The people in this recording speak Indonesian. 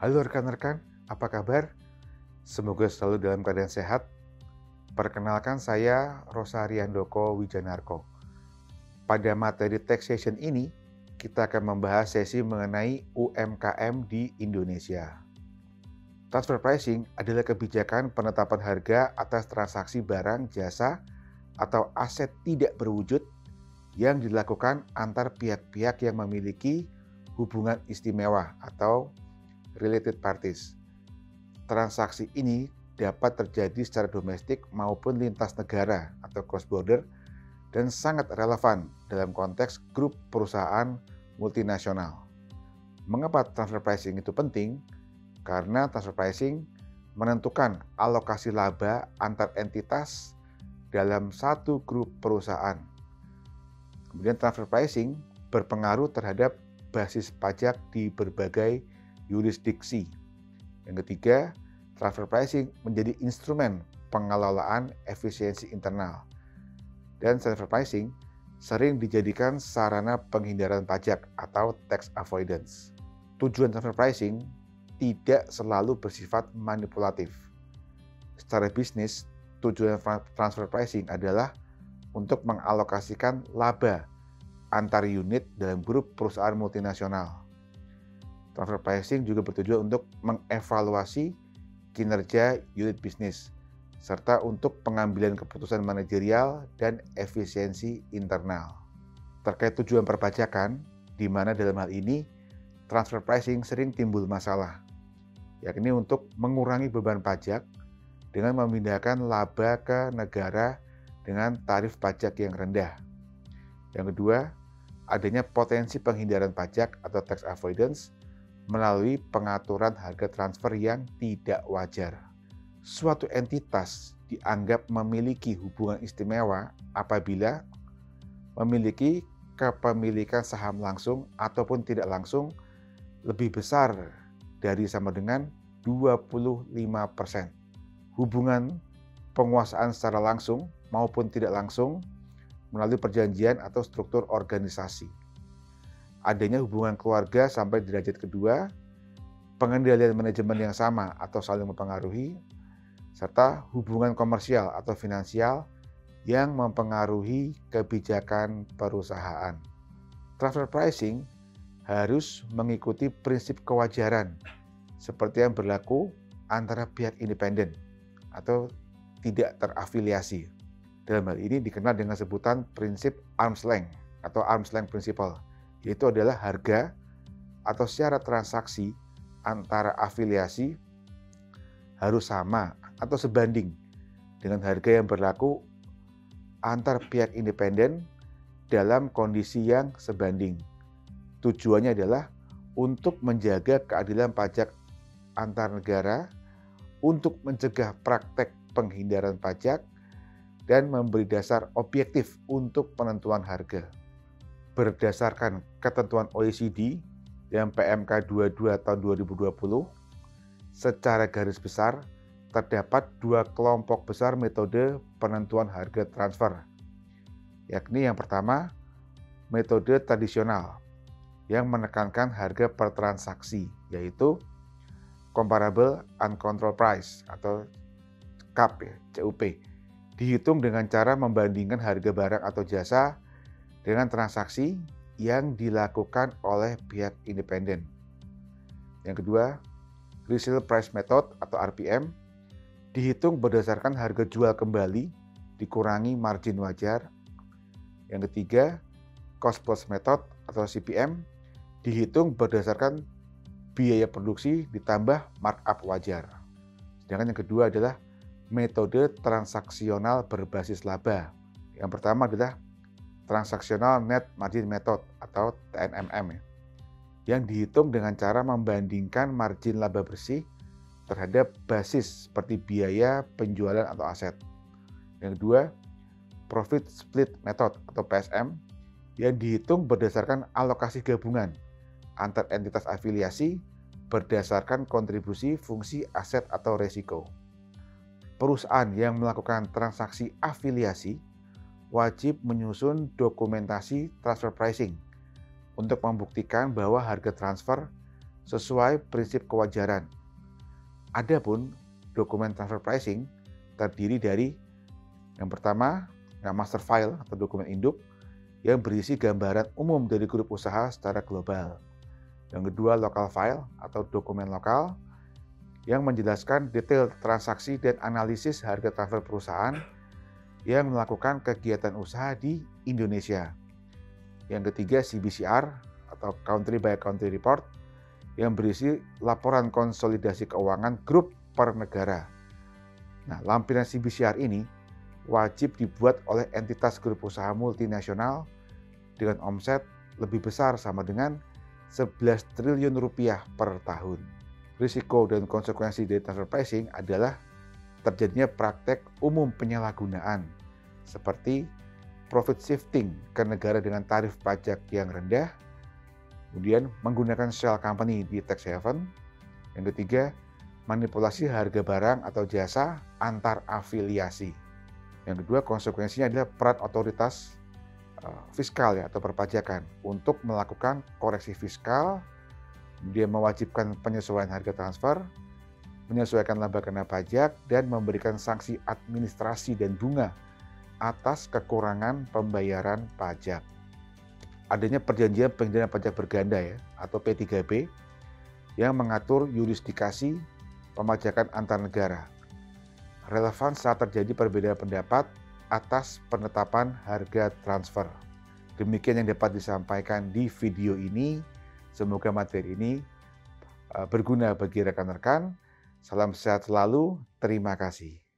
Halo rekan-rekan, apa kabar? Semoga selalu dalam keadaan sehat. Perkenalkan saya Rosariandoko Wijanarko. Pada materi taxation ini, kita akan membahas sesi mengenai UMKM di Indonesia. Transfer pricing adalah kebijakan penetapan harga atas transaksi barang, jasa, atau aset tidak berwujud yang dilakukan antar pihak-pihak yang memiliki hubungan istimewa atau related parties. Transaksi ini dapat terjadi secara domestik maupun lintas negara atau cross border dan sangat relevan dalam konteks grup perusahaan multinasional. Mengapa transfer pricing itu penting? Karena transfer pricing menentukan alokasi laba antar entitas dalam satu grup perusahaan. Kemudian transfer pricing berpengaruh terhadap basis pajak di berbagai yurisdiksi. Yang ketiga, transfer pricing menjadi instrumen pengelolaan efisiensi internal. Dan transfer pricing sering dijadikan sarana penghindaran pajak atau tax avoidance. Tujuan transfer pricing tidak selalu bersifat manipulatif. Secara bisnis, tujuan transfer pricing adalah untuk mengalokasikan laba antar unit dalam grup perusahaan multinasional. Transfer pricing juga bertujuan untuk mengevaluasi kinerja unit bisnis, serta untuk pengambilan keputusan manajerial dan efisiensi internal. Terkait tujuan perpajakan, di mana dalam hal ini transfer pricing sering timbul masalah, yakni untuk mengurangi beban pajak dengan memindahkan laba ke negara dengan tarif pajak yang rendah. Yang kedua, adanya potensi penghindaran pajak atau tax avoidance melalui pengaturan harga transfer yang tidak wajar. Suatu entitas dianggap memiliki hubungan istimewa apabila memiliki kepemilikan saham langsung ataupun tidak langsung lebih besar dari sama dengan 25%. Hubungan penguasaan secara langsung maupun tidak langsung melalui perjanjian atau struktur organisasi. Adanya hubungan keluarga sampai derajat kedua, pengendalian manajemen yang sama atau saling mempengaruhi, serta hubungan komersial atau finansial yang mempengaruhi kebijakan perusahaan. Transfer pricing harus mengikuti prinsip kewajaran seperti yang berlaku antara pihak independen atau tidak terafiliasi. Dalam hal ini dikenal dengan sebutan prinsip arm's length atau arm's length principle, yaitu adalah harga atau syarat transaksi antara afiliasi harus sama atau sebanding dengan harga yang berlaku antar pihak independen dalam kondisi yang sebanding. Tujuannya adalah untuk menjaga keadilan pajak antar negara, untuk mencegah praktek penghindaran pajak, dan memberi dasar objektif untuk penentuan harga. Berdasarkan ketentuan OECD yang PMK 22 tahun 2020, secara garis besar terdapat dua kelompok besar metode penentuan harga transfer, yakni yang pertama, metode tradisional yang menekankan harga per transaksi, yaitu Comparable Uncontrolled Price atau CUP, CUP, dihitung dengan cara membandingkan harga barang atau jasa dengan transaksi yang dilakukan oleh pihak independen. Yang kedua, Resale Price Method atau RPM, dihitung berdasarkan harga jual kembali dikurangi margin wajar. Yang ketiga, Cost Plus Method atau CPM, dihitung berdasarkan biaya produksi ditambah markup wajar. Sedangkan yang kedua adalah metode transaksional berbasis laba. Yang pertama adalah Transactional Net Margin Method atau TNMM, yang dihitung dengan cara membandingkan margin laba bersih terhadap basis seperti biaya penjualan atau aset. Yang kedua, Profit Split Method atau PSM, yang dihitung berdasarkan alokasi gabungan antar entitas afiliasi berdasarkan kontribusi fungsi aset atau resiko. Perusahaan yang melakukan transaksi afiliasi wajib menyusun dokumentasi transfer pricing untuk membuktikan bahwa harga transfer sesuai prinsip kewajaran. Adapun dokumen transfer pricing terdiri dari yang pertama, master file atau dokumen induk yang berisi gambaran umum dari grup usaha secara global. Yang kedua, local file atau dokumen lokal yang menjelaskan detail transaksi dan analisis harga transfer perusahaan yang melakukan kegiatan usaha di Indonesia. Yang ketiga, CBCR atau Country by Country Report yang berisi laporan konsolidasi keuangan grup per negara. Nah, lampiran CBCR ini wajib dibuat oleh entitas grup usaha multinasional dengan omset lebih besar sama dengan 11 triliun rupiah per tahun. Risiko dan konsekuensi dari transfer pricing adalah terjadinya praktek umum penyalahgunaan seperti profit shifting ke negara dengan tarif pajak yang rendah, kemudian menggunakan shell company di tax haven. Yang ketiga, manipulasi harga barang atau jasa antar afiliasi. Yang kedua, konsekuensinya adalah peran otoritas fiskal atau perpajakan untuk melakukan koreksi fiskal, kemudian mewajibkan penyesuaian harga transfer, menyesuaikan laba kena pajak, dan memberikan sanksi administrasi dan bunga atas kekurangan pembayaran pajak. Adanya perjanjian pengendalian pajak berganda atau P3B yang mengatur yurisdikasi pemajakan antar negara. Relevan saat terjadi perbedaan pendapat atas penetapan harga transfer. Demikian yang dapat disampaikan di video ini. Semoga materi ini berguna bagi rekan-rekan. Salam sehat selalu. Terima kasih.